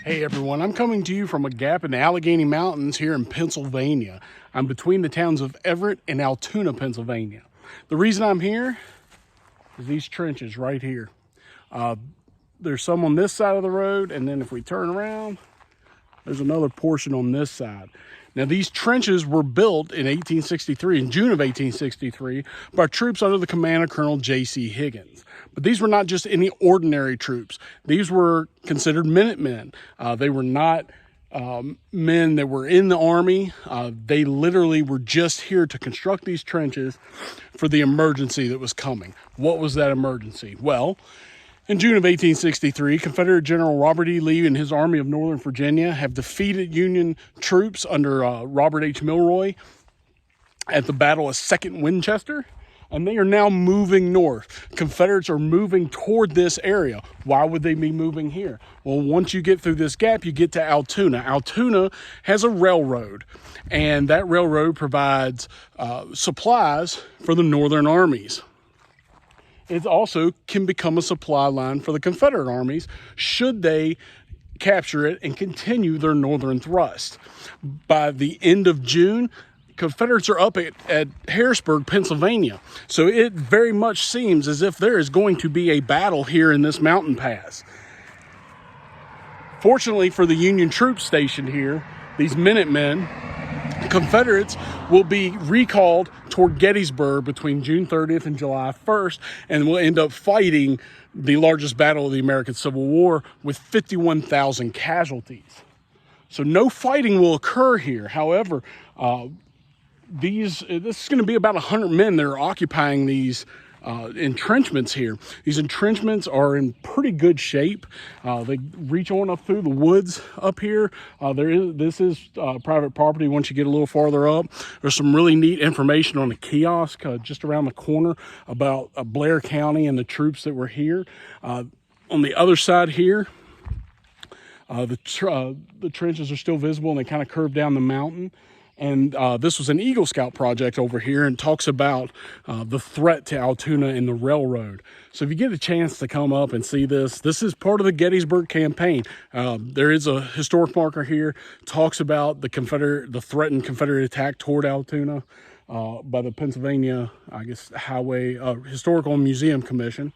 Hey everyone, I'm coming to you from a gap in the Allegheny Mountains here in Pennsylvania. I'm between the towns of Everett and Altoona, Pennsylvania. The reason I'm here is these trenches right here. There's some on this side of the road, and then if we turn around, there's another portion on this side. Now, these trenches were built in 1863, in June of 1863, by troops under the command of Colonel J.C. Higgins. But these were not just any ordinary troops. These were considered Minutemen. They were not men that were in the Army. They literally were just here to construct these trenches for the emergency that was coming. What was that emergency? Well, in June of 1863, Confederate General Robert E. Lee and his Army of Northern Virginia have defeated Union troops under Robert H. Milroy at the Battle of Second Winchester, and they are now moving north. Confederates are moving toward this area. Why would they be moving here? Well, once you get through this gap, you get to Altoona. Altoona has a railroad, and that railroad provides supplies for the Northern armies. It also can become a supply line for the Confederate armies should they capture it and continue their northern thrust. By the end of June, Confederates are up at Harrisburg, Pennsylvania. So it very much seems as if there is going to be a battle here in this mountain pass. Fortunately for the Union troops stationed here, these Minutemen, Confederates will be recalled toward Gettysburg between June 30th and July 1st, and will end up fighting the largest battle of the American Civil War with 51,000 casualties. So no fighting will occur here. However, this is going to be about 100 men that are occupying these entrenchments here. These entrenchments are in pretty good shape. They reach on up through the woods up here. This is private property. Once you get a little farther up, there's some really neat information on the kiosk just around the corner about Blair County and the troops that were here. On the other side here, the trenches are still visible, and they kind of curve down the mountain. And this was an Eagle Scout project over here, and talks about the threat to Altoona and the railroad. So if you get a chance to come up and see this is part of the Gettysburg campaign. There is a historic marker here, talks about the threatened Confederate attack toward Altoona by the Pennsylvania, Highway Historical Museum Commission.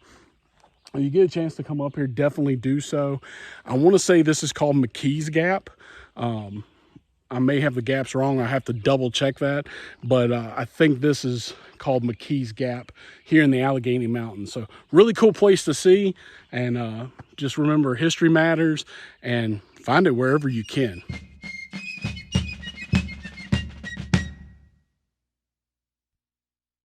If you get a chance to come up here, definitely do so. I want to say this is called McKee's Gap. I may have the gaps wrong. I have to double check that, but I think this is called McKee's Gap here in the Allegheny Mountains. So really cool place to see, and just remember, history matters, and find it wherever you can.